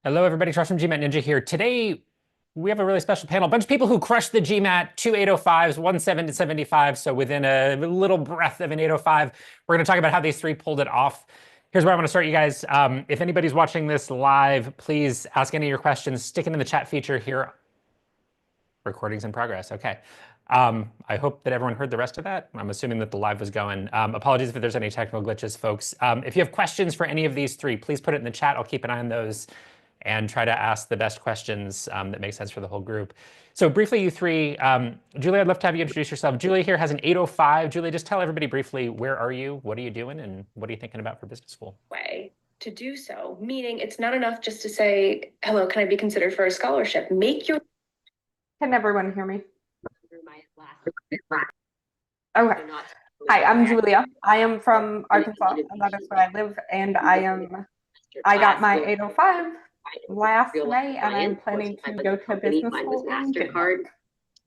Hello, everybody. Josh from GMAT Ninja here. Today, we have a really special panel. A bunch of people who crushed the GMAT, two 805s, one 7 to 75. So within a little breath of an 805, we're going to talk about how these three pulled it off. Here's where I want to start, you guys. If anybody's watching this live, please ask any of your questions. Stick it in the chat feature here. Recordings in progress. Okay. I hope that everyone heard the rest of that. I'm assuming that the live was going. Apologies if there's any technical glitches, folks. If you have questions for any of these three, please put it in the chat. I'll keep an eye on those and try to ask the best questions that make sense for the whole group. So briefly, you three, Julie, I'd love to have you introduce yourself. Julie here has an 805. Julie, just tell everybody briefly, where are you? What are you doing? And what are you thinking about for business school? Way to do so, meaning it's not enough just to say, hello, can I be considered for a scholarship? Make your... Can everyone hear me? Okay. Hi, I'm Julia. I am from Arkansas, and that is where I live. And I got my 805 last May, and I'm planning to go to business school in Denmark.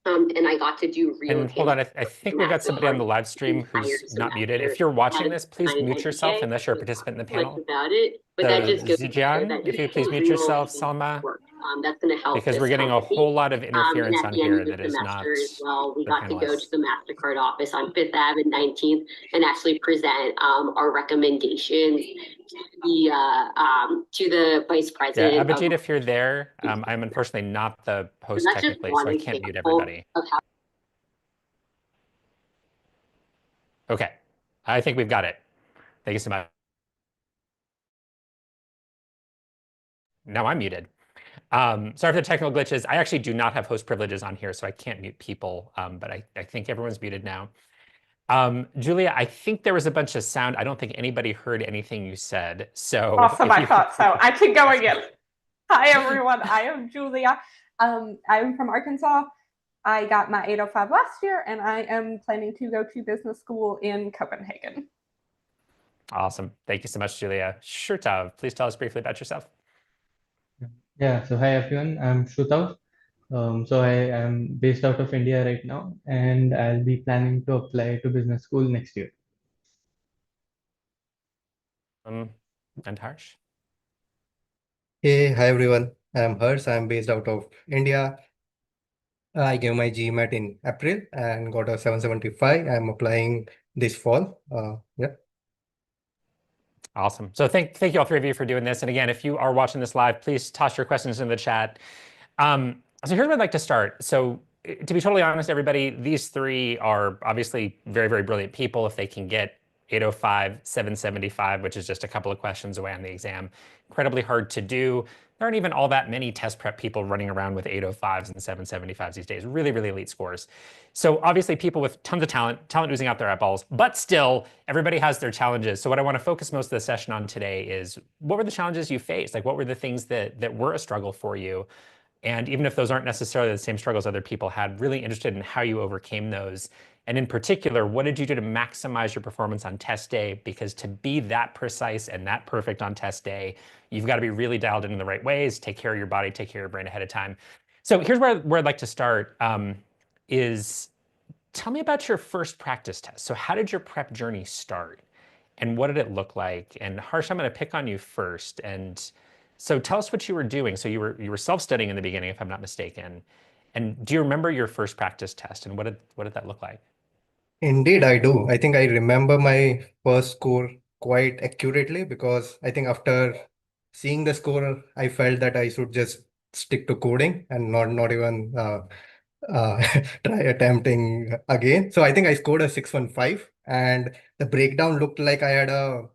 And I got to do real. And hold on, I think we've got somebody on the live stream who's not muted. If you're watching this, please mute yourself unless you're a participant in the panel. About it, but that just goes Zijian, if you please mute yourself, Salma. That's going to help because we're getting a whole lot of interference on here that is not. Well, we got to go to the MasterCard office on 5th Ave and 19th and actually present our recommendations to the vice president. Yeah, Abhijit, if you're there, I'm unfortunately not the host technically, so I can't mute everybody. Okay, I think we've got it. Thank you so much. Now I'm muted. Sorry for the technical glitches. I actually do not have host privileges on here, so I can't mute people, but I think everyone's muted now. Julia, I think there was a bunch of sound. I don't think anybody heard anything you said. So awesome, I thought so. I can go again. Hi, everyone. I am Julia. I'm from Arkansas. I got my 805 last year, and I am planning to go to business school in Copenhagen. Awesome. Thank you so much, Julia. Shurtav, please tell us briefly about yourself. Yeah, so hi everyone, I'm Shrutav. So I am based out of India right now, and I'll be planning to apply to business school next year. And Harsh? Hey, hi everyone. I'm Harsh. I'm based out of India. I gave my GMAT in April and got a 775. I'm applying this fall. Yeah. Awesome. So thank you all three of you for doing this. And again, if you are watching this live, please toss your questions in the chat. So here's where I'd like to start. So to be totally honest, everybody, these three are obviously very, very brilliant people. If they can get 805, 775, which is just a couple of questions away on the exam, incredibly hard to do. There aren't even all that many test prep people running around with 805s and 775s these days. Really, really elite scores. So obviously people with tons of talent oozing out their eyeballs, but still everybody has their challenges. So what I want to focus most of the session on today is what were the challenges you faced? Like what were the things that were a struggle for you? And even if those aren't necessarily the same struggles other people had, really interested in how you overcame those. And in particular, what did you do to maximize your performance on test day? Because to be that precise and that perfect on test day, you've got to be really dialed in the right ways, take care of your body, take care of your brain ahead of time. So here's where I'd like to start is tell me about your first practice test. So how did your prep journey start? And what did it look like? And Harsh, I'm going to pick on you first. And so tell us what you were doing. So you were self-studying in the beginning, if I'm not mistaken. And do you remember your first practice test? And what did that look like? Indeed, I do. I think I remember my first score quite accurately because I think after seeing the score, I felt that I should just stick to coding and not even try attempting again. So I think I scored a 615, and the breakdown looked like I had a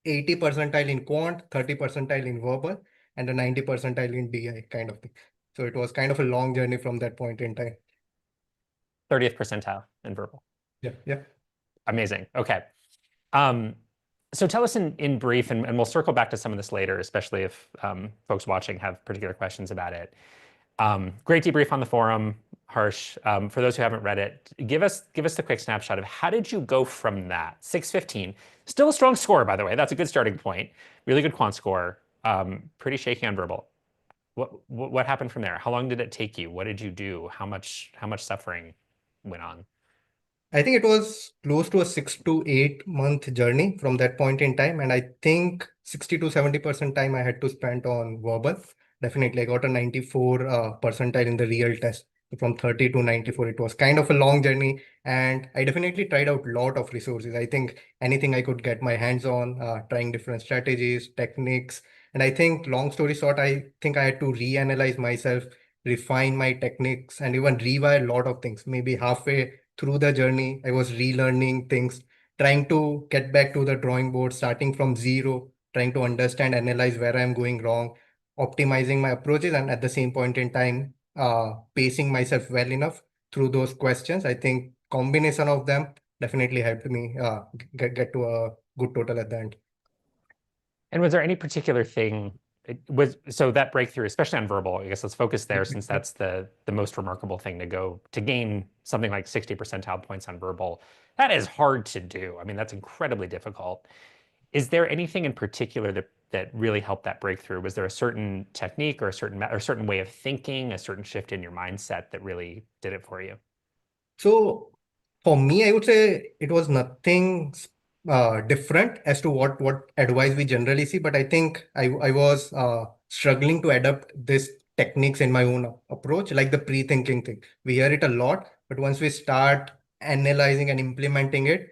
80 percentile in quant, 30 percentile in verbal, and a 90 percentile in DI kind of thing. So it was kind of a long journey from that point in time. 30th percentile in verbal. Yeah. Amazing. Okay. So tell us in brief, and we'll circle back to some of this later, especially if folks watching have particular questions about it. Great debrief on the forum, Harsh. For those who haven't read it, give us the quick snapshot of how did you go from that 615, still a strong score, by the way. That's a good starting point. Really good quant score. Pretty shaky on verbal. What happened from there? How long did it take you? What did you do? How much suffering went on? I think it was close to a 6 to 8 month journey from that point in time. And I think 60 to 70% time I had to spend on verbal. definitely I got a 94 percentile in the real test. From 30 to 94, it was kind of a long journey, and I definitely tried out a lot of resources. I think anything I could get my hands on, trying different strategies, techniques. And I think, long story short, I think I had to reanalyze myself, refine my techniques, and even rewire a lot of things. Maybe halfway through the journey, I was relearning things, trying to get back to the drawing board, starting from zero, trying to understand, analyze where I'm going wrong, optimizing my approaches, and at the same point in time, pacing myself well enough through those questions. I think combination of them definitely helped me get to a good total at the end. And was there any particular thing so that breakthrough, especially on verbal, I guess let's focus there since that's the most remarkable thing to gain something like 60 percentile points on verbal. That is hard to do. I mean, that's incredibly difficult. Is there anything in particular that really helped that breakthrough? Was there a certain technique or a certain way of thinking, a certain shift in your mindset that really did it for you? So for me, I would say it was nothing different as to what advice we generally see, but I think I was struggling to adapt this techniques in my own approach, like the pre-thinking thing. We hear it a lot, but once we start analyzing and implementing it,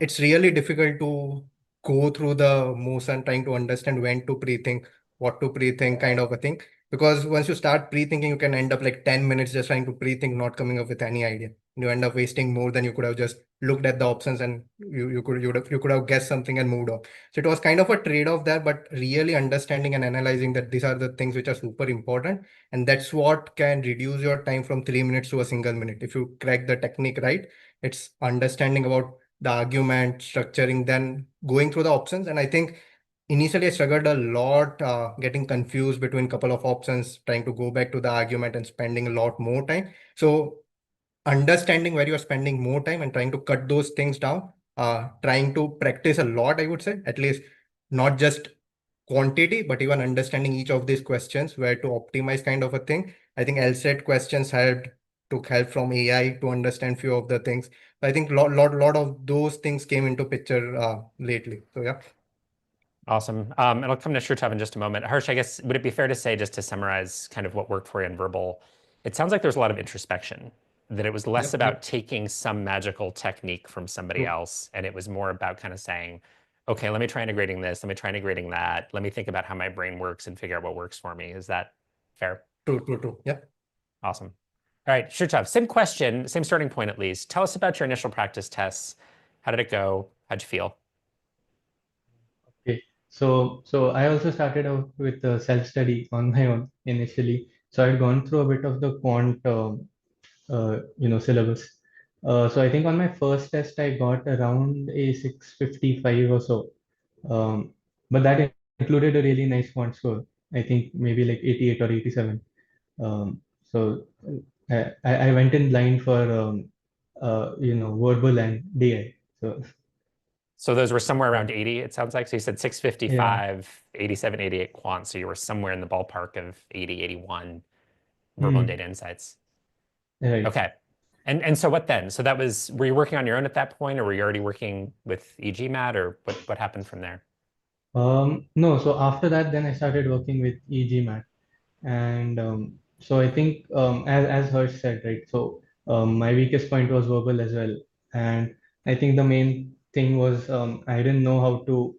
it's really difficult to go through the motion, trying to understand when to pre-think, what to pre-think, kind of a thing. Because once you start pre-thinking, you can end up like 10 minutes just trying to pre-think, not coming up with any idea. You end up wasting more than you could have just looked at the options, and you could have guessed something and moved on. So it was kind of a trade-off there, but really understanding and analyzing that these are the things which are super important. And that's what can reduce your time from 3 minutes to a single minute. If you crack the technique right, it's understanding about the argument, structuring, then going through the options. And I think initially, I struggled a lot, getting confused between a couple of options, trying to go back to the argument and spending a lot more time. So understanding where you're spending more time and trying to cut those things down, trying to practice a lot, I would say, at least not just quantity, but even understanding each of these questions, where to optimize, kind of a thing. I think LSAT questions took help from AI to understand few of the things. I think lot of those things came into picture lately. So yeah. Awesome. And I'll come to Shurtav in just a moment. Harsh, I guess, would it be fair to say, just to summarize kind of what worked for you in verbal, it sounds like there's a lot of introspection, that it was less about taking some magical technique from somebody else, and it was more about kind of saying, okay, let me try integrating this, let me try integrating that, let me think about how my brain works and figure out what works for me. Is that fair? True. Yeah. Awesome. All right, Shurtav, same question, same starting point at least. Tell us about your initial practice tests. How did it go? How'd you feel? Okay, so I also started out with self-study on my own initially. So I'd gone through a bit of the quant, syllabus. So I think on my first test, I got around a 655 or so. But that included a really nice quant score. I think maybe like 88 or 87. So I went in blind for verbal and DI. So those were somewhere around 80, it sounds like. So you said 655, Yeah. 87, 88 quant. So you were somewhere in the ballpark of 80, 81 verbal and data insights. Right. Okay. And so what then? So that was, were you working on your own at that point, or were you already working with GMAT, or what happened from there? No, so after that, then I started working with GMAT. And so I think, as Harsh said, right, so my weakest point was verbal as well. And I think the main thing was I didn't know how to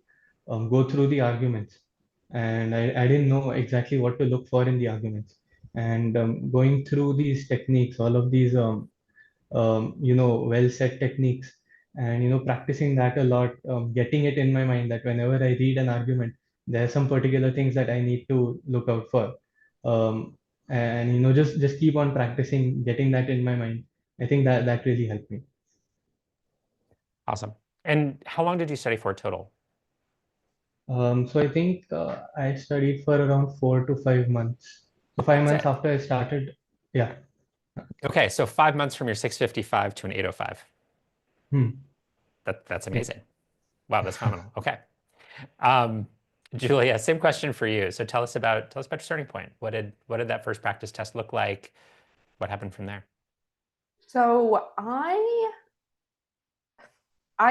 go through the arguments. And I didn't know exactly what to look for in the arguments. And going through these techniques, all of these, well set techniques, and practicing that a lot, getting it in my mind that whenever I read an argument, there are some particular things that I need to look out for, and just keep on practicing, getting that in my mind. I think that really helped me. Awesome. And how long did you study for total? So I think I studied for around 4 to 5 months. So 5 months That's it. after I started, yeah. Okay, so 5 months from your 655 to an 805. Hmm. That's amazing. Wow, that's phenomenal. Okay. Julia, same question for you. So tell us about your starting point. What did that first practice test look like? What happened from there? So I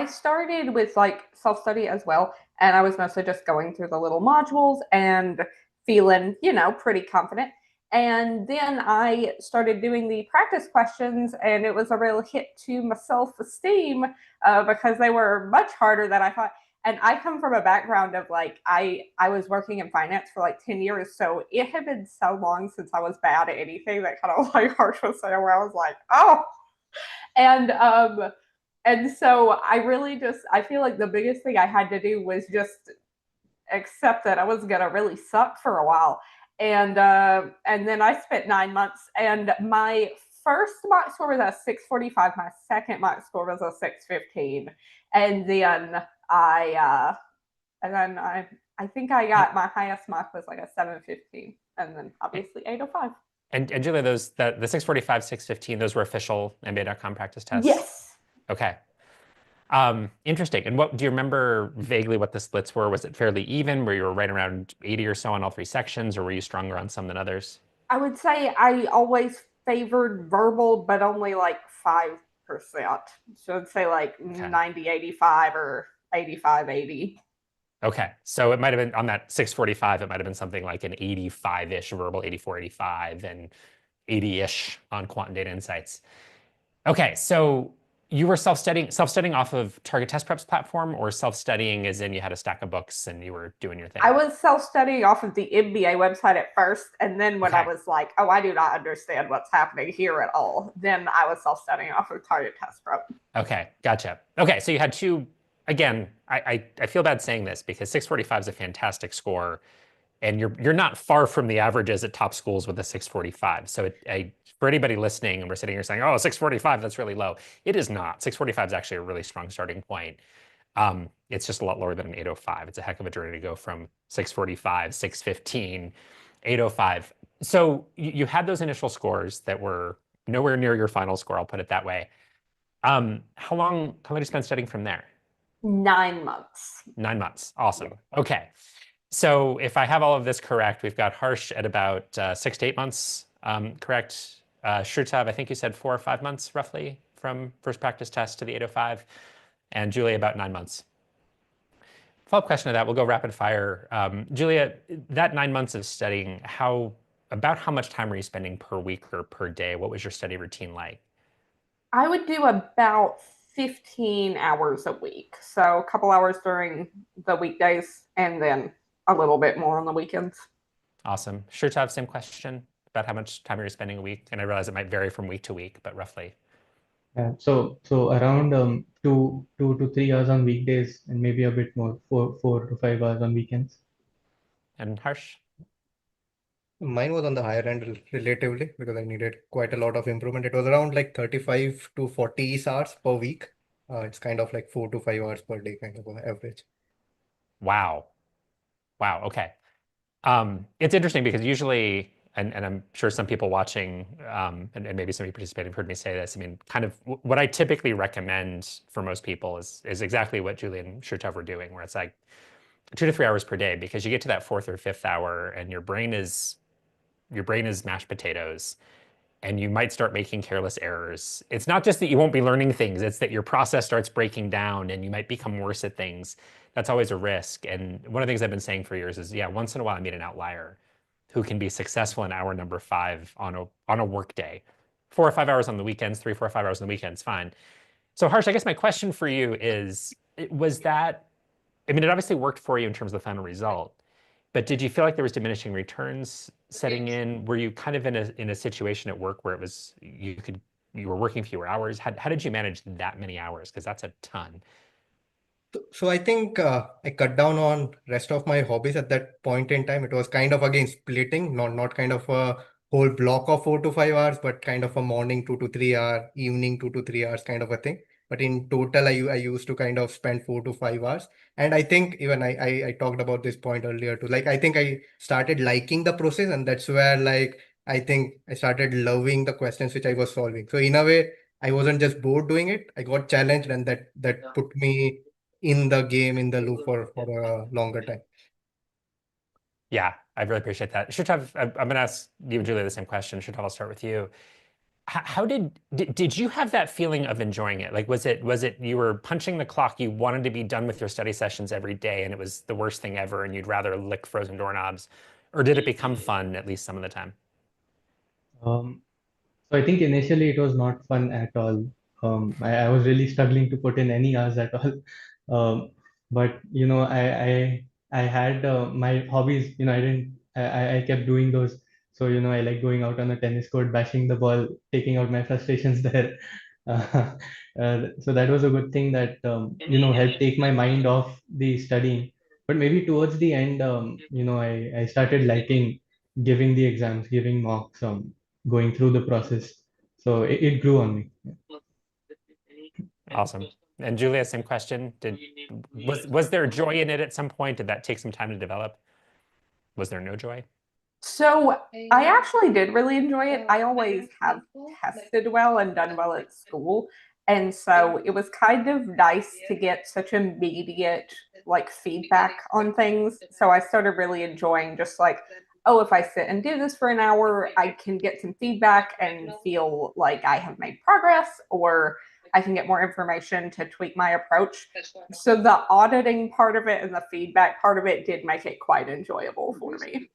started with like self-study as well, and I was mostly just going through the little modules and feeling, pretty confident. And then I started doing the practice questions, and it was a real hit to my self-esteem because they were much harder than I thought. And I come from a background of like I was working in finance for like 10 years, so it had been so long since I was bad at anything that kind of like Harsh was saying, where I was like, oh. And so I feel like the biggest thing I had to do was just accept that I was gonna really suck for a while. And then I spent 9 months, and my first mock score was a 645. My second mock score was a 615, and then I think I got my highest mark was like a 715, and then obviously 805. And Julia, the 645, 615, those were official MBA.com practice tests? Yes. Okay. Interesting. And what do you remember vaguely what the splits were? Was it fairly even, where you were right around 80 or so on all three sections, or were you stronger on some than others? I would say I always favored verbal, but only like 5%. So I'd say like 90, 85 or 85, 80. Okay. So it might have been on that 645, it might have been something like an 85-ish verbal, 84, 85, and 80-ish on quant and data insights. Okay. So you were self-studying off of Target Test Prep's platform, or self-studying as in you had a stack of books and you were doing your thing? I was self-studying off of the MBA website at first, and then when I was like, oh, I do not understand what's happening here at all, then I was self-studying off of Target Test Prep. Okay, gotcha. Okay, so you had two. Again, I feel bad saying this because 645 is a fantastic score, and you're not far from the averages at top schools with a 645. So for anybody listening, and we're sitting here saying, oh, 645, that's really low. It is not. 645 is actually a really strong starting point. It's just a lot lower than an 805. It's a heck of a journey to go from 645, 615, 805. So you had those initial scores that were nowhere near your final score, I'll put it that way. How long did you spend studying from there? 9 months. 9 months. Awesome. Okay. So if I have all of this correct, we've got Harsh at about 6 to 8 months, correct? Shurtav, I think you said 4 or 5 months roughly from first practice test to the 805, and Julia about 9 months. Follow-up question to that, we'll go rapid fire. Julia, that 9 months of studying, about how much time were you spending per week or per day? What was your study routine like? I would do about 15 hours a week. So a couple hours during the weekdays and then a little bit more on the weekends. Awesome. Shurtav, same question about how much time you're spending a week. And I realize it might vary from week to week, but roughly. Yeah, so around 2 to 3 hours on weekdays and maybe a bit more, 4 to 5 hours on weekends. And Harsh? Mine was on the higher end relatively because I needed quite a lot of improvement. It was around like 35 to 40 hours per week. It's kind of like 4 to 5 hours per day kind of an average. Wow. Wow. Okay. It's interesting because usually, and I'm sure some people watching and maybe some of you participating have heard me say this. I mean, kind of what I typically recommend for most people is exactly what Julie and Shurtav were doing, where it's like 2 to 3 hours per day, because you get to that 4th or 5th hour and your brain is mashed potatoes and you might start making careless errors. It's not just that you won't be learning things, it's that your process starts breaking down and you might become worse at things. That's always a risk. And one of the things I've been saying for years is, yeah, once in a while I meet an outlier who can be successful in hour number 5 on a work day. 4 or 5 hours on the weekends, 3, 4, or 5 hours on the weekends, fine. So Harsh, I guess my question for you is, was that, I mean, it obviously worked for you in terms of the final result, but did you feel like there was diminishing returns setting in? Were you kind of in a situation at work where it was you were working fewer hours? How did you manage that many hours? Because that's a ton. So I think I cut down on rest of my hobbies at that point in time. It was kind of again splitting, not kind of a whole block of 4 to 5 hours, but kind of a morning 2 to 3 hour, evening 2 to 3 hours kind of a thing. But in total, I used to kind of spend 4 to 5 hours. And I think even I talked about this point earlier too. Like I think I started liking the process, and that's where like I think I started loving the questions which I was solving. So in a way, I wasn't just bored doing it. I got challenged, and that put me in the game, in the loop for a longer time. Yeah, I really appreciate that. Shurtav, I'm going to ask you and Julia the same question. Shurtav, I'll start with you. How did you have that feeling of enjoying it? Like, was it you were punching the clock, you wanted to be done with your study sessions every day, and it was the worst thing ever, and you'd rather lick frozen doorknobs? Or did it become fun at least some of the time? So I think initially it was not fun at all. I was really struggling to put in any hours at all. But you know, I had my hobbies. You know, I kept doing those. So you know, I like going out on a tennis court, bashing the ball, taking out my frustrations there. So that was a good thing that you know, helped take my mind off the studying. But maybe towards the end, you know, I started liking giving the exams, giving mocks, going through the process. So it grew on me. Awesome. And Julia, same question. Was there joy in it at some point? Did that take some time to develop? Was there no joy? So I actually did really enjoy it. I always have tested well and done well at school. And so it was kind of nice to get such immediate like feedback on things. So I started really enjoying just like, oh, if I sit and do this for an hour, I can get some feedback and feel like I have made progress, or I can get more information to tweak my approach. So the auditing part of it and the feedback part of it did make it quite enjoyable for me.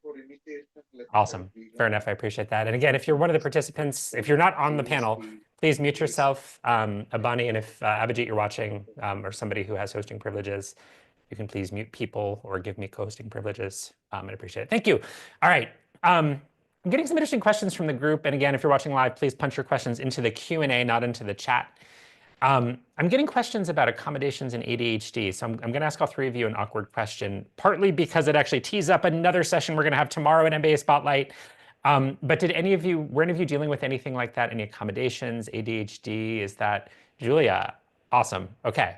Awesome. Fair enough. I appreciate that. And again, if you're one of the participants, if you're not on the panel, please mute yourself, Abani, and if Abhijit you're watching, or somebody who has hosting privileges, you can please mute people or give me co-hosting privileges. I'd appreciate it. Thank you. All right. I'm getting some interesting questions from the group. And again, if you're watching live, please punch your questions into the Q&A, not into the chat. I'm getting questions about accommodations and ADHD. So I'm going to ask all three of you an awkward question, partly because it actually tees up another session we're going to have tomorrow at MBA Spotlight. But were any of you dealing with anything like that? Any accommodations, ADHD? Is that Julia? Awesome. Okay.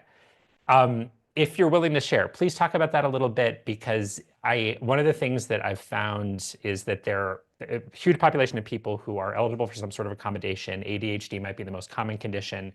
If you're willing to share, please talk about that a little bit, because one of the things that I've found is that there are a huge population of people who are eligible for some sort of accommodation. ADHD might be the most common condition.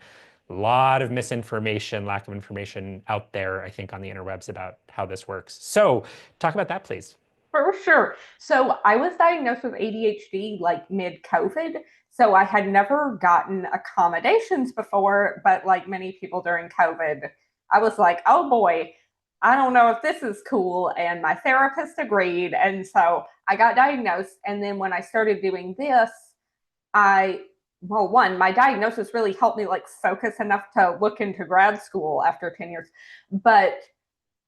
A lot of misinformation, lack of information out there, I think, on the interwebs about how this works. So talk about that, please. For sure. So I was diagnosed with ADHD like mid-COVID. So I had never gotten accommodations before, but like many people during COVID, I was like, oh boy, I don't know if this is cool. And my therapist agreed. And so I got diagnosed. And then when I started doing this, my diagnosis really helped me like focus enough to look into grad school after 10 years. But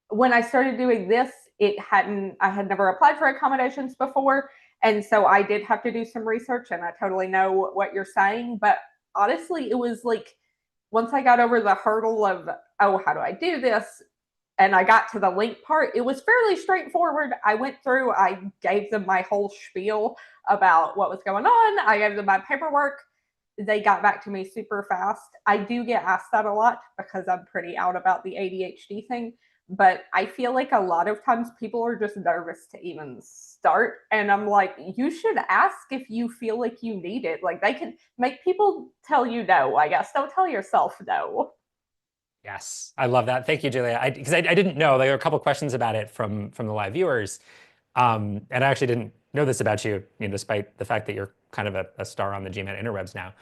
when I started doing this, I had never applied for accommodations before. And so I did have to do some research, and I totally know what you're saying. But honestly, it was like, once I got over the hurdle of, oh, how do I do this? And I got to the link part, it was fairly straightforward. I went through, I gave them my whole spiel about what was going on. I gave them my paperwork. They got back to me super fast. I do get asked that a lot because I'm pretty out about the ADHD thing. But I feel like a lot of times people are just nervous to even start. And I'm like, you should ask if you feel like you need it. Like, they can make people tell you no, I guess. Don't tell yourself no. Yes, I love that. Thank you, Julia. Because I didn't know. There were a couple of questions about it from the live viewers. And I actually didn't know this about you, despite the fact that you're kind of a star on the GMAT interwebs now.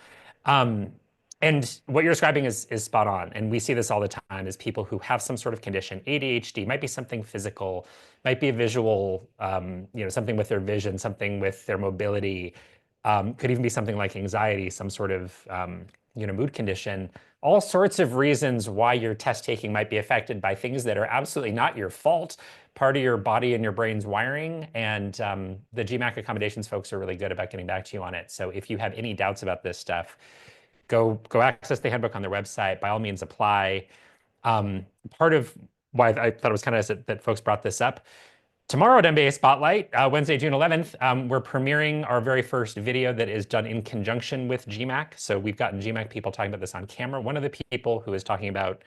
And what you're describing is spot on. And we see this all the time, is people who have some sort of condition. ADHD might be something physical, might be a visual, something with their vision, something with their mobility, could even be something like anxiety, some sort of mood condition. All sorts of reasons why your test taking might be affected by things that are absolutely not your fault, part of your body and your brain's wiring. And the GMAT accommodations folks are really good about getting back to you on it. So if you have any doubts about this stuff, go access the handbook on their website. By all means, apply. Part of why I thought it was kind of nice that folks brought this up. Tomorrow at MBA Spotlight, Wednesday, June 11th, we're premiering our very first video that is done in conjunction with GMAT. So we've gotten GMAT people talking about this on camera. One of the people who is talking about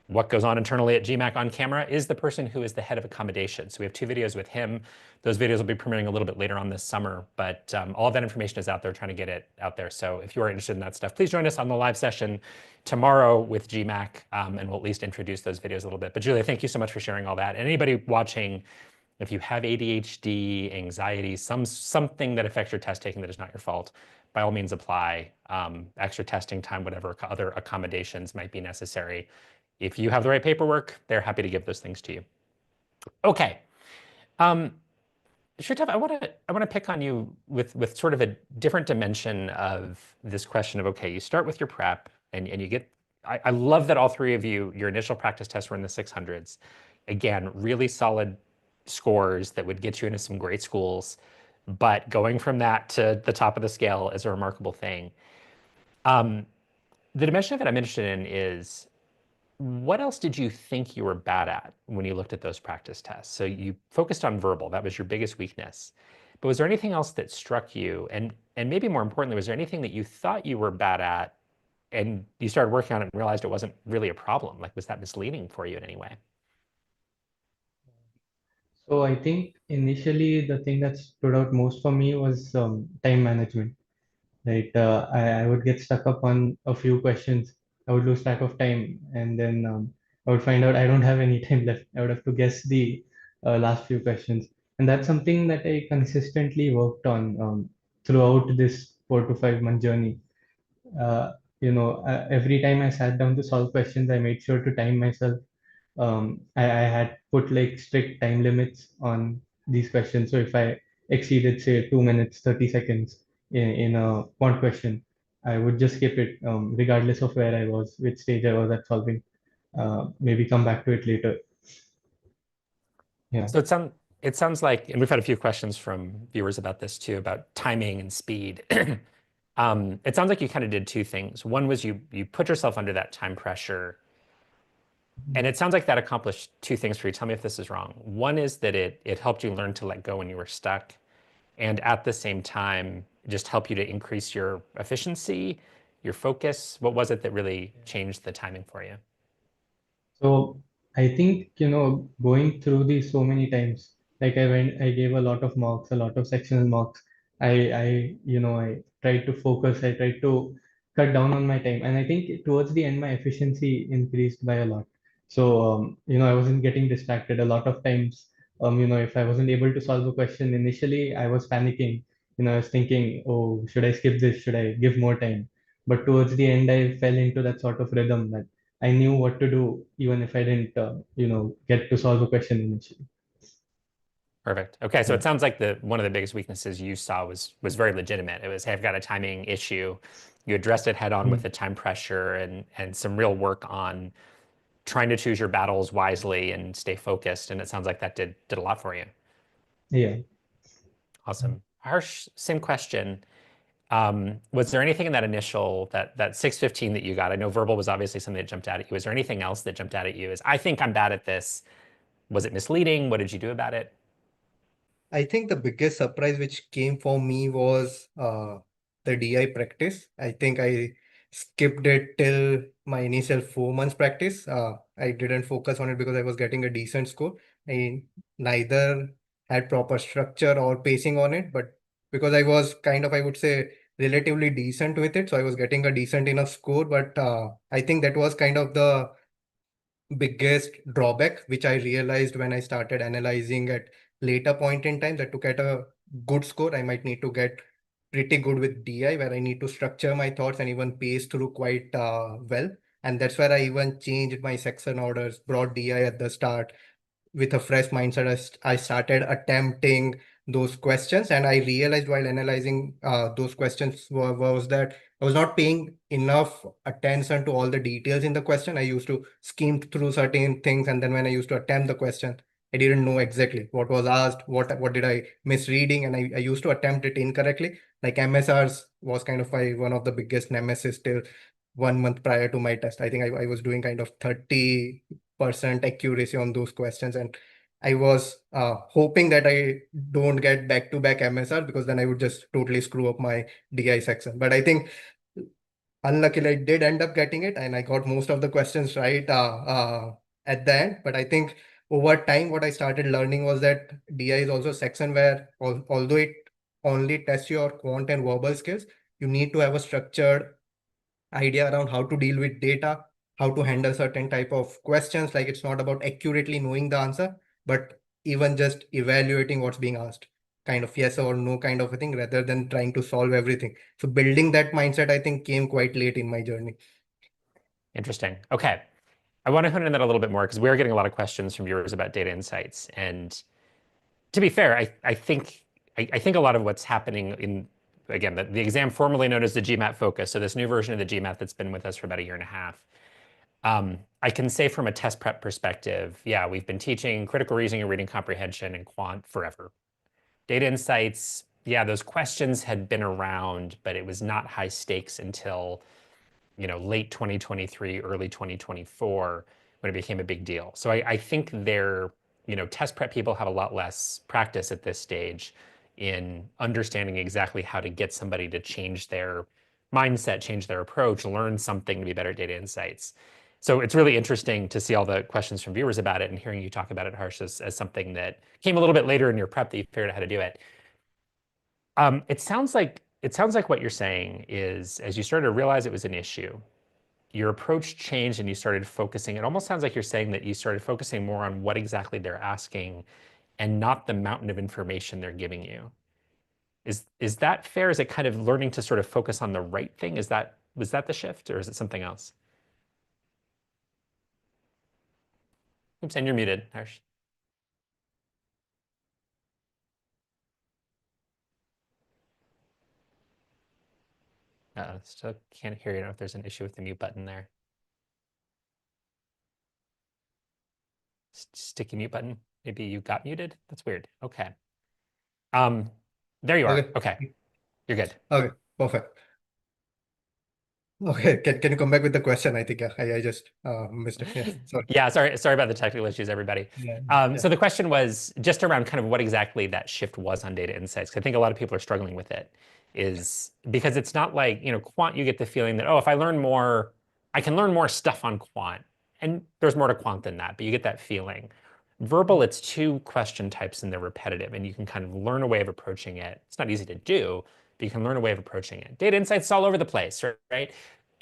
what goes on internally at GMAT on camera is the person who is the head of accommodation. So we have 2 videos with him. Those videos will be premiering a little bit later on this summer, but all of that information is out there, trying to get it out there. So if you are interested in that stuff, please join us on the live session tomorrow with GMAT, and we'll at least introduce those videos a little bit. But Julia, thank you so much for sharing all that. And anybody watching, if you have ADHD, anxiety, something that affects your test taking that is not your fault, by all means apply. Extra testing time, whatever other accommodations might be necessary. If you have the right paperwork, they're happy to give those things to you. Okay. Shurtav, I want to pick on you with sort of a different dimension of this question of, okay, you start with your prep and you get, I love that all three of you, your initial practice tests were in the 600s. Again, really solid scores that would get you into some great schools. But going from that to the top of the scale is a remarkable thing. The dimension of it I'm interested in is, what else did you think you were bad at when you looked at those practice tests? So you focused on verbal, that was your biggest weakness. But was there anything else that struck you? And maybe more importantly, was there anything that you thought you were bad at and you started working on it and realized it wasn't really a problem? Like, was that misleading for you in any way? So I think initially the thing that stood out most for me was time management. Right, I would get stuck up on a few questions. I would lose track of time, and then I would find out I don't have any time left. I would have to guess the last few questions, and that's something that I consistently worked on throughout this 4 to 5 month journey. Every time I sat down to solve questions, I made sure to time myself. I had put like strict time limits on these questions. So if I exceeded, say, 2 minutes, 30 seconds in a quant question, I would just skip it, regardless of where I was, which stage I was at solving. Maybe come back to it later. Yeah. So it sounds like, and we've had a few questions from viewers about this too, about timing and speed. It sounds like you kind of did two things. One was you put yourself under that time pressure, and it sounds like that accomplished two things for you. Tell me if this is wrong. One is that it helped you learn to let go when you were stuck, and at the same time, just help you to increase your efficiency, your focus. What was it that really changed the timing for you? So I think, going through these so many times, like I gave a lot of mocks, a lot of sectional mocks. I tried to focus, I tried to cut down on my time. And I think towards the end, my efficiency increased by a lot. So, I wasn't getting distracted a lot of times. If I wasn't able to solve a question initially, I was panicking. I was thinking, oh, should I skip this? Should I give more time? But towards the end, I fell into that sort of rhythm that I knew what to do even if I didn't, get to solve a question initially. Perfect. Okay, so Yeah. it sounds like one of the biggest weaknesses you saw was very legitimate. It was, hey, I've got a timing issue. You addressed it head on with Mm. the time pressure and some real work on trying to choose your battles wisely and stay focused. And it sounds like that did a lot for you. Yeah. Awesome. Harsh, same question. Was there anything in that initial that 615 that you got? I know verbal was obviously something that jumped out at you. Was there anything else that jumped out at you as, I think I'm bad at this? Was it misleading? What did you do about it? I think the biggest surprise which came for me was the DI practice. I think I skipped it till my initial 4 months practice. I didn't focus on it because I was getting a decent score. I neither had proper structure or pacing on it, but because I was kind of, I would say, relatively decent with it, so I was getting a decent enough score. But I think that was kind of the biggest drawback, which I realized when I started analyzing at later point in time, that to get a good score, I might need to get pretty good with DI, where I need to structure my thoughts and even pace through quite well. And that's where I even changed my section orders, brought DI at the start, with a fresh mindset. I started attempting those questions, and I realized while analyzing those questions was that I was not paying enough attention to all the details in the question. I used to skim through certain things, and then when I used to attempt the question, I didn't know exactly what was asked, what did I misreading, and I used to attempt it incorrectly. Like MSRs was kind of one of the biggest nemesis till 1 month prior to my test. I think I was doing kind of 30% accuracy on those questions, and I was hoping that I don't get back-to-back MSR, because then I would just totally screw up my DI section. But I think unluckily I did end up getting it, and I got most of the questions right at the end. But I think over time, what I started learning was that DI is also a section where, although it only tests your quant and verbal skills, you need to have a structured idea around how to deal with data, how to handle certain type of questions. Like, it's not about accurately knowing the answer, but even just evaluating what's being asked, kind of yes or no kind of a thing, rather than trying to solve everything. So building that mindset, I think, came quite late in my journey. Interesting. Okay. I want to hone in that a little bit more because we're getting a lot of questions from viewers about data insights. And to be fair, I think a lot of what's happening in, again, the exam formerly known as the GMAT Focus, so this new version of the GMAT that's been with us for about a year and a half. I can say from a test prep perspective, yeah, we've been teaching critical reasoning and reading comprehension and quant forever. Data insights, yeah, those questions had been around, but it was not high stakes until, late 2023, early 2024, when it became a big deal. So I think test prep people have a lot less practice at this stage in understanding exactly how to get somebody to change their mindset, change their approach, learn something to be better at data insights. So it's really interesting to see all the questions from viewers about it and hearing you talk about it, Harsh, as something that came a little bit later in your prep that you figured out how to do it. It sounds like what you're saying is, as you started to realize it was an issue, your approach changed and you started focusing. It almost sounds like you're saying that you started focusing more on what exactly they're asking and not the mountain of information they're giving you. Is that fair? Is it kind of learning to sort of focus on the right thing? Was that the shift, or is it something else? Oops, and you're muted, Harsh. Still can't hear you. I don't know if there's an issue with the mute button there. Sticky mute button. Maybe you got muted. That's weird. Okay. There you are. Okay. You're good. Okay, perfect. Okay, can you come back with the question? I think I just missed it. Yeah, sorry. Yeah, sorry about the technical issues, everybody. Yeah. So the question was just around kind of what exactly that shift was on data insights. 'Cause I think a lot of people are struggling with it, is because it's not like, quant, you get the feeling that, oh, if I learn more, I can learn more stuff on quant. And there's more to quant than that, but you get that feeling. Verbal, it's two question types and they're repetitive, and you can kind of learn a way of approaching it. It's not easy to do, but you can learn a way of approaching it. Data insights all over the place, right?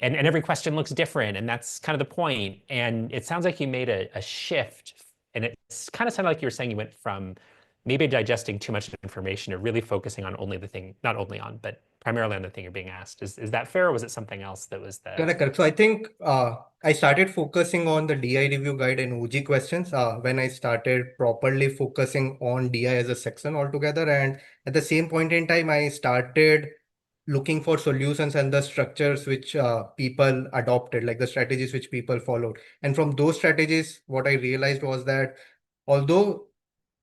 And every question looks different, and that's kind of the point. And it sounds like you made a shift, and it's kind of sounded like you were saying you went from maybe digesting too much information to really focusing on only the thing, not only on, but primarily on the thing you're being asked. Is that fair, or was it something else that was the... Correct. So I think I started focusing on the DI review guide and OG questions when I started properly focusing on DI as a section altogether. And at the same point in time, I started looking for solutions and the structures which people adopted, like the strategies which people followed. And from those strategies, what I realized was that although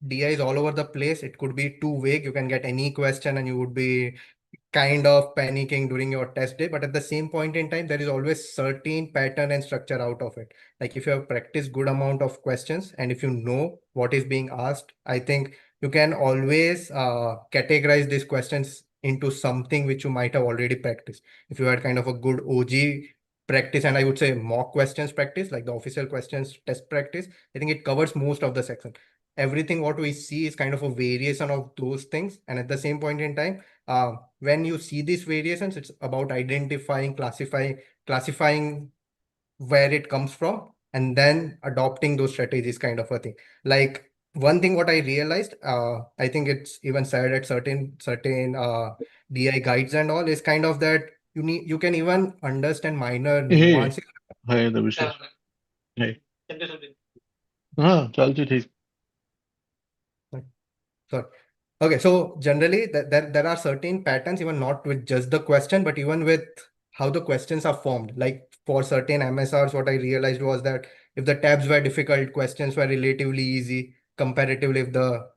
DI is all over the place, it could be too vague. You can get any question and you would be kind of panicking during your test day, but at the same point in time, there is always certain pattern and structure out of it. Like if you have practiced good amount of questions and if you know what is being asked, I think you can always categorize these questions into something which you might have already practiced. If you had kind of a good OG practice, and I would say mock questions practice, like the official questions test practice, I think it covers most of the section. Everything what we see is kind of a variation of those things. And at the same point in time, when you see these variations, it's about identifying, classifying where it comes from, and then adopting those strategies, kind of a thing. Like one thing what I realized, I think it's even said at certain DI guides and all, is kind of that you can even understand minor nuances. हाय दविशेष हाय हाँ चलती ठीक Sorry. Okay, so generally there are certain patterns, even not with just the question, but even with how the questions are formed. Like for certain MSRs, what I realized was that if the tabs were difficult, questions were relatively easy. Comparatively, if the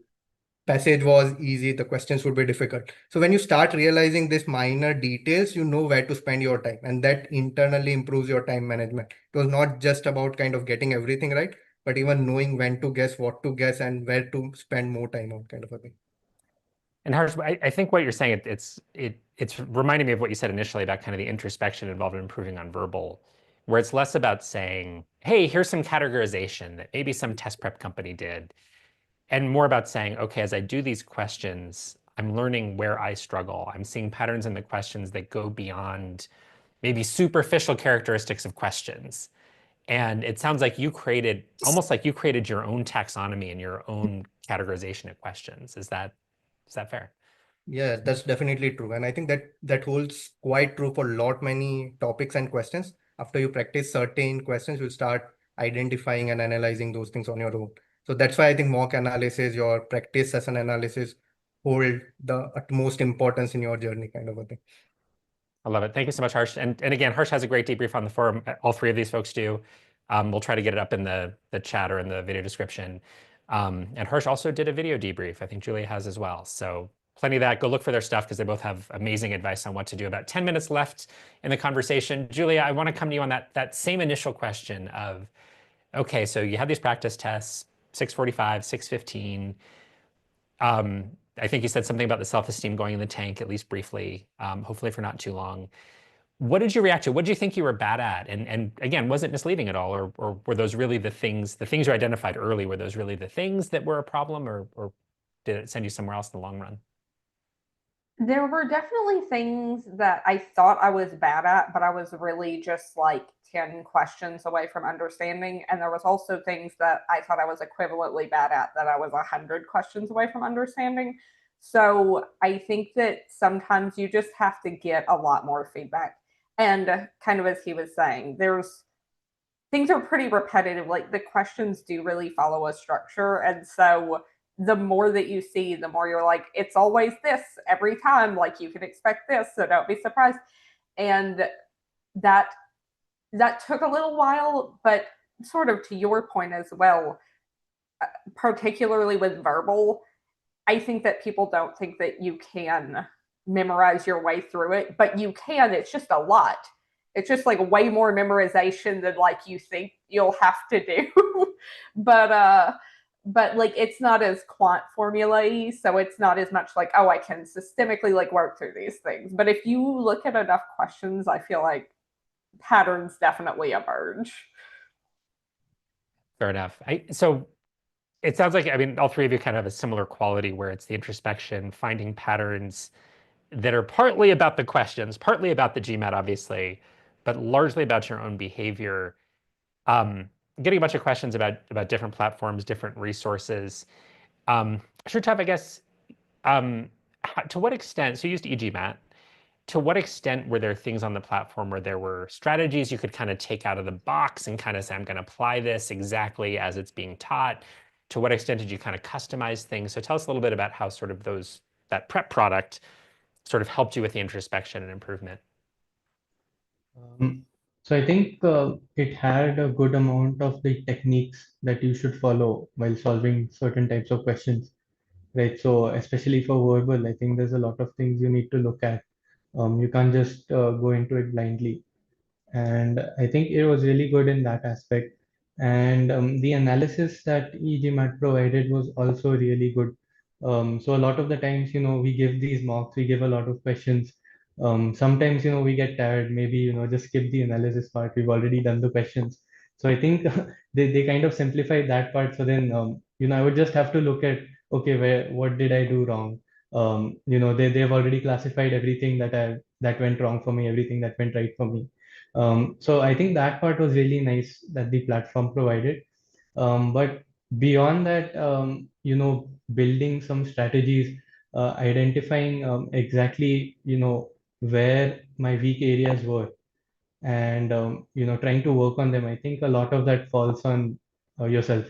passage was easy, the questions would be difficult. So when you start realizing these minor details, you know where to spend your time, and that internally improves your time management. It was not just about kind of getting everything right, but even knowing when to guess, what to guess, and where to spend more time on, kind of a thing. And Harsh, I think what you're saying, it's reminding me of what you said initially about kind of the introspection involved in improving on verbal, where it's less about saying, hey, here's some categorization that maybe some test prep company did, and more about saying, okay, as I do these questions, I'm learning where I struggle. I'm seeing patterns in the questions that go beyond maybe superficial characteristics of questions. And it sounds like almost like you created your own taxonomy and your own categorization of questions. Is that fair? Yeah, that's definitely true. And I think that holds quite true for many topics and questions. After you practice certain questions, you'll start identifying and analyzing those things on your own. So that's why I think mock analysis, your practice session analysis hold the utmost importance in your journey, kind of a thing. I love it. Thank you so much, Harsh. And again, Harsh has a great debrief on the forum. All three of these folks do. We'll try to get it up in the chat or in the video description. And Harsh also did a video debrief. I think Julia has as well. So plenty of that. Go look for their stuff because they both have amazing advice on what to do. About 10 minutes left in the conversation. Julia, I want to come to you on that same initial question of, okay, so you have these practice tests, 6:45, 6:15. I think you said something about the self-esteem going in the tank, at least briefly, hopefully for not too long. What did you react to? What did you think you were bad at? And again, was it misleading at all? Or were those really the things you identified early, were those really the things that were a problem, or did it send you somewhere else in the long run? There were definitely things that I thought I was bad at, but I was really just like 10 questions away from understanding. And there was also things that I thought I was equivalently bad at that I was 100 questions away from understanding. So I think that sometimes you just have to get a lot more feedback. And kind of as he was saying, things are pretty repetitive. Like the questions do really follow a structure. And so the more that you see, the more you're like, it's always this every time. Like you can expect this, so don't be surprised. And that took a little while, but sort of to your point as well, particularly with verbal, I think that people don't think that you can memorize your way through it, but you can. It's just a lot. It's just like way more memorization than like you think you'll have to do. but like it's not as quant formulae, so it's not as much like, oh, I can systemically like work through these things. But if you look at enough questions, I feel like patterns definitely emerge. Fair enough. So it sounds like, I mean, all three of you kind of have a similar quality where it's the introspection, finding patterns that are partly about the questions, partly about the GMAT, obviously, but largely about your own behavior. Getting a bunch of questions about different platforms, different resources. Shurtav, I guess, to what extent, so you used eGMAT, to what extent were there things on the platform where there were strategies you could kind of take out of the box and kind of say, I'm going to apply this exactly as it's being taught? To what extent did you kind of customize things? So tell us a little bit about how sort of that prep product sort of helped you with the introspection and improvement. So I think it had a good amount of the techniques that you should follow while solving certain types of questions, right? So especially for verbal, I think there's a lot of things you need to look at. You can't just go into it blindly. And I think it was really good in that aspect. And the analysis that eGMAT provided was also really good. So a lot of the times, we give these mocks, we give a lot of questions. Sometimes, we get tired, maybe, just skip the analysis part. We've already done the questions. So I think they kind of simplified that part. So then, I would just have to look at, okay, what did I do wrong? They've already classified everything that went wrong for me, everything that went right for me. So I think that part was really nice that the platform provided. But beyond that, building some strategies, identifying exactly, where my weak areas were, and trying to work on them. I think a lot of that falls on yourself.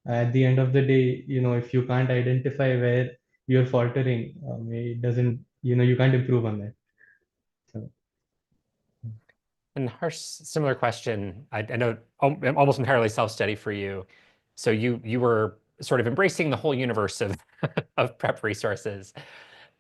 At the end of the day, if you can't identify where you're faltering, it doesn't, you can't improve on that. So. And Harsh, similar question. I know almost entirely self-study for you. So you were sort of embracing the whole universe of of prep resources.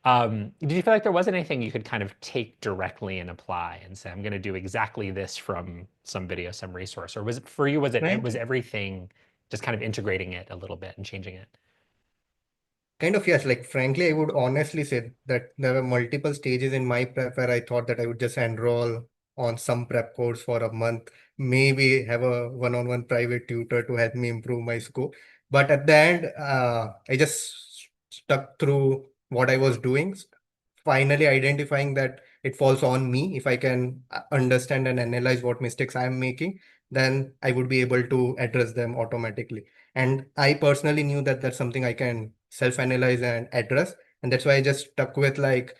Did you feel like there wasn't anything you could kind of take directly and apply and say, I'm going to do exactly this from some video, some resource? Or was it for you, was everything just kind of integrating it a little bit and changing it? Kind of, yes. Like, frankly, I would honestly say that there were multiple stages in my prep where I thought that I would just enroll on some prep course for a month, maybe have a one-on-one private tutor to help me improve my score. But at the end, I just stuck through what I was doing, finally identifying that it falls on me. If I can understand and analyze what mistakes I'm making, then I would be able to address them automatically. And I personally knew that that's something I can self-analyze and address. And that's why I just stuck with like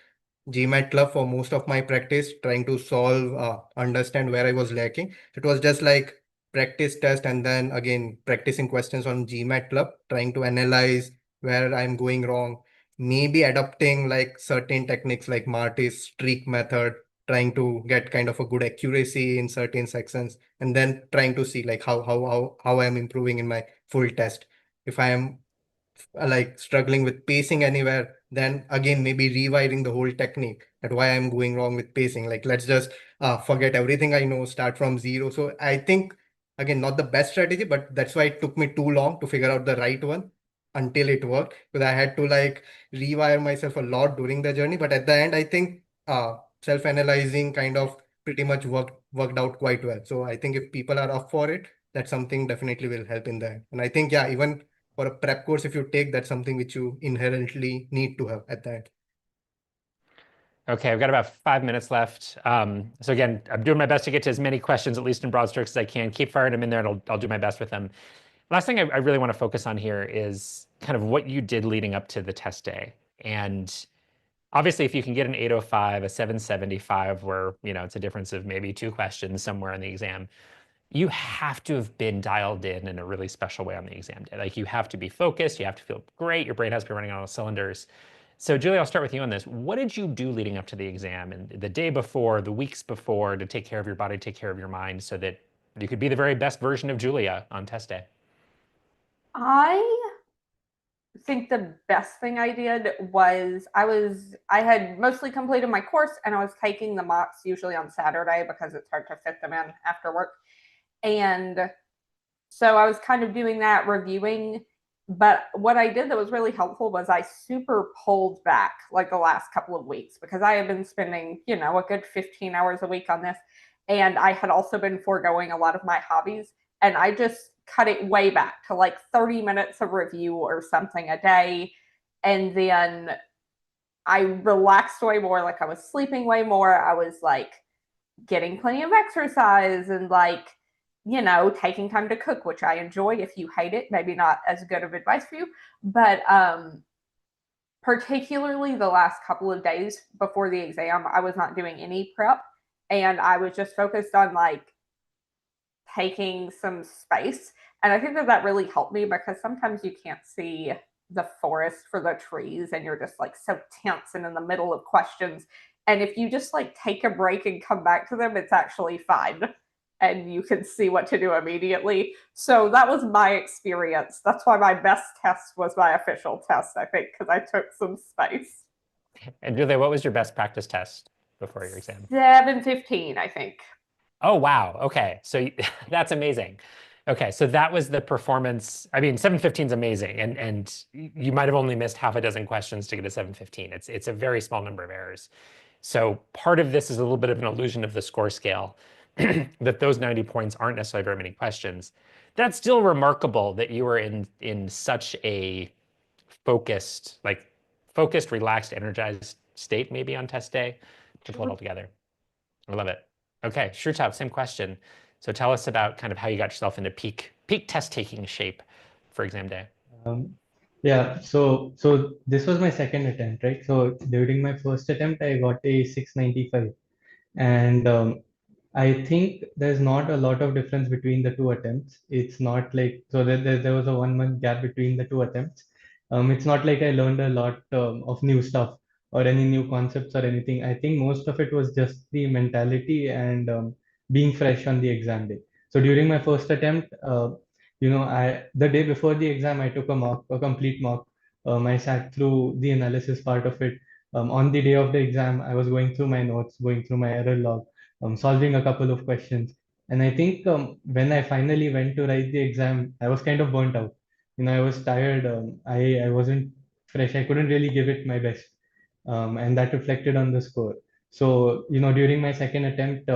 GMAT Club for most of my practice, trying to solve, understand where I was lacking. It was just like practice test and then again practicing questions on GMAT Club, trying to analyze where I'm going wrong, maybe adopting like certain techniques like Marty's streak method, trying to get kind of a good accuracy in certain sections, and then trying to see like how I'm improving in my full test. If I am like struggling with pacing anywhere, then again maybe rewiring the whole technique at why I'm going wrong with pacing. Like let's just forget everything I know, start from zero. So I think again not the best strategy, but that's why it took me too long to figure out the right one until it worked, because I had to like rewire myself a lot during the journey. But at the end, I think self-analyzing kind of pretty much worked out quite well. So I think if people are up for it, that's something definitely will help in that. And I think yeah, even for a prep course, if you take, that's something which you inherently need to have at that. Okay, I've got about 5 minutes left. So again, I'm doing my best to get to as many questions, at least in broad strokes, as I can. Keep firing them in there, and I'll do my best with them. Last thing I really want to focus on here is kind of what you did leading up to the test day. And obviously, if you can get an 805, a 775, where it's a difference of maybe 2 questions somewhere in the exam, you have to have been dialed in a really special way on the exam day. Like you have to be focused, you have to feel great, your brain has to be running on all cylinders. So Julie, I'll start with you on this. What did you do leading up to the exam and the day before, the weeks before, to take care of your body, take care of your mind, so that you could be the very best version of Julia on test day? I think the best thing I did was I had mostly completed my course and I was taking the mocks usually on Saturday because it's hard to fit them in after work. And so I was kind of doing that, reviewing. But what I did that was really helpful was I super pulled back like the last couple of weeks, because I had been spending, a good 15 hours a week on this. And I had also been foregoing a lot of my hobbies. And I just cut it way back to like 30 minutes of review or something a day. And then I relaxed way more. Like I was sleeping way more. I was like getting plenty of exercise and like, taking time to cook, which I enjoy. If you hate it, maybe not as good of advice for you. But particularly the last couple of days before the exam, I was not doing any prep. And I was just focused on like taking some space. And I think that really helped me, because sometimes you can't see the forest for the trees and you're just like so tense and in the middle of questions. And if you just like take a break and come back to them, it's actually fine. And you can see what to do immediately. So that was my experience. That's why my best test was my official test, I think, because I took some space. And Julia, what was your best practice test before your exam? 7:15, I think. Oh, wow. Okay. So that's amazing. Okay. So that was the performance. I mean, 715 is amazing. And you might have only missed half a dozen questions to get a 715. It's a very small number of errors. So part of this is a little bit of an illusion of the score scale, that those 90 points aren't necessarily very many questions. That's still remarkable that you were in such a focused, relaxed, energized state maybe on test day to pull it all together. I love it. Okay, Shrutop, same question. So tell us about kind of how you got yourself into peak test taking shape for exam day. Yeah, so this was my second attempt, right? So during my first attempt, I got a 695, and I think there's not a lot of difference between the two attempts. It's not like so there was a 1 month gap between the two attempts. It's not like I learned a lot of new stuff or any new concepts or anything. I think most of it was just the mentality and being fresh on the exam day. So during my first attempt, I the day before the exam, I took a complete mock. I sat through the analysis part of it. On the day of the exam, I was going through my notes, going through my error log, solving a couple of questions. And I think when I finally went to write the exam, I was kind of burnt out. I was tired. I wasn't fresh. I couldn't really give it my best, and that reflected on the score. So during my second attempt,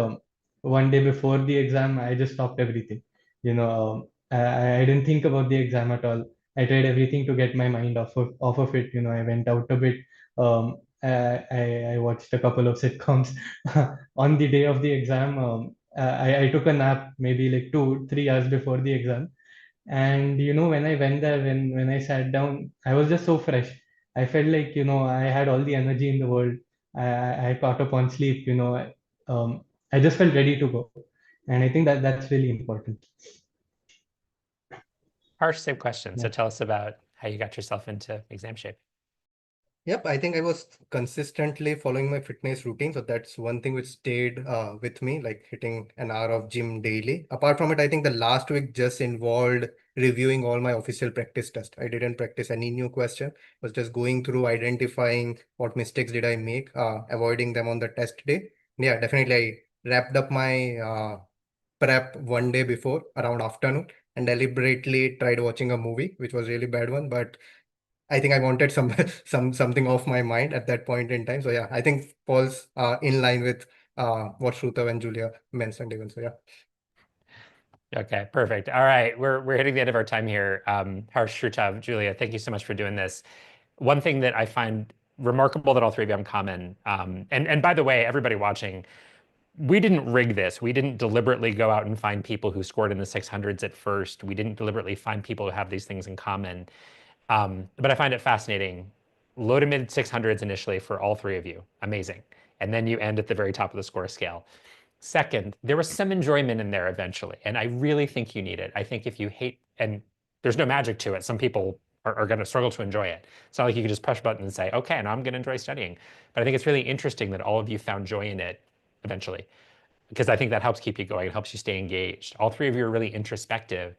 one day before the exam, I just stopped everything. I didn't think about the exam at all. I tried everything to get my mind off of it. I went out a bit. I watched a couple of sitcoms. On the day of the exam, I took a nap maybe like 2-3 hours before the exam. And when I went there, when I sat down, I was just so fresh. I felt like I had all the energy in the world. I caught up on sleep. I just felt ready to go. And I think that that's really important. Harsh, same question. So Yeah. tell us about how you got yourself into exam shape. Yep, I think I was consistently following my fitness routine. So that's one thing which stayed with me, like hitting an hour of gym daily. Apart from it, I think the last week just involved reviewing all my official practice tests. I didn't practice any new question, was just going through identifying what mistakes did I make, avoiding them on the test day. Yeah, definitely. I wrapped up my prep one day before around afternoon and deliberately tried watching a movie, which was really bad one, but I think I wanted some something off my mind at that point in time. So yeah, I think falls in line with what Shruta and Julia mentioned even. So yeah. Okay, perfect. All right, we're hitting the end of our time here. Harsh, Shruta, Julia, thank you so much for doing this. One thing that I find remarkable that all three of you have in common, and by the way, everybody watching, we didn't rig this. We didn't deliberately go out and find people who scored in the 600s at first. We didn't deliberately find people who have these things in common. But I find it fascinating. Low to mid 600s initially for all three of you. Amazing. And then you end at the very top of the score scale. Second, there was some enjoyment in there eventually. And I really think you need it. I think if you hate, and there's no magic to it, some people are going to struggle to enjoy it. It's not like you can just push a button and say, okay, now I'm going to enjoy studying. But I think it's really interesting that all of you found joy in it eventually, because I think that helps keep you going. It helps you stay engaged. All three of you are really introspective,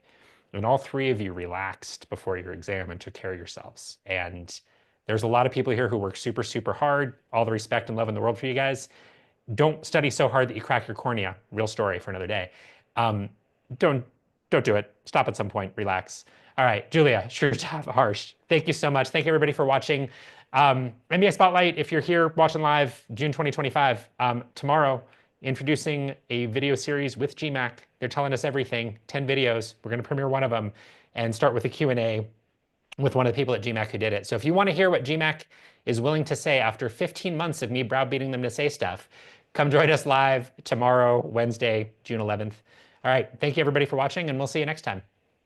and all three of you relaxed before your exam and took care of yourselves. And there's a lot of people here who work super, super hard. All the respect and love in the world for you guys. Don't study so hard that you crack your cornea. Real story for another day. Um, don't do it. Stop at some point. Relax. All right, Julia, Shruta, Harsh, thank you so much. Thank you everybody for watching. NBA Spotlight, if you're here watching live, June 2025, tomorrow, introducing a video series with GMAT. They're telling us everything, 10 videos. We're going to premiere one of them and start with a Q&A with one of the people at GMAT who did it. So if you want to hear what GMAT is willing to say after 15 months of me browbeating them to say stuff, come join us live tomorrow, Wednesday, June 11th. All right, thank you everybody for watching, and we'll see you next time.